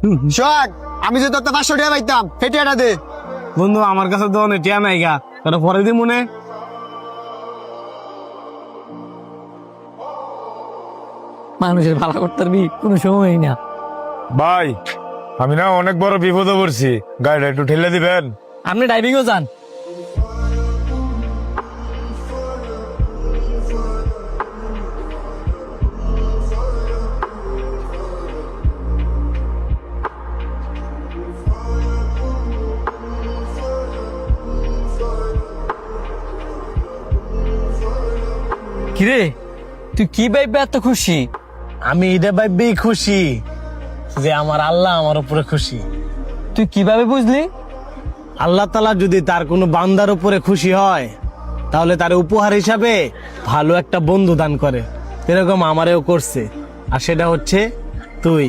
সোহাগ, আমি যে তোর 500 টাকা পাইতাম সেই টাকাটা দে। বন্ধু আমার কাছে তো অনেক টিয়া নাই গা, তোরা পরে দি মনে। মানুষের ভালো করতে পারবি কোনো সময় না। ভাই আমি না অনেক বড় বিপদে পড়ছি, গাড়িটা একটু ঠেলে দিবেন। আপনি ড্রাইভিংও যান। কিরে তুই কি ভাইবে এত খুশি? আমি এটা ভাববেই খুশি যে আমার আল্লাহ আমার উপরে খুশি। তুই কিভাবে বুঝলি? আল্লাহ তাআলা যদি তার কোনো বান্দার উপরে খুশি হয় তাহলে তার উপহার হিসাবে ভালো একটা বন্ধু দান করে, এরকম আমারেও করছে, আর সেটা হচ্ছে তুই।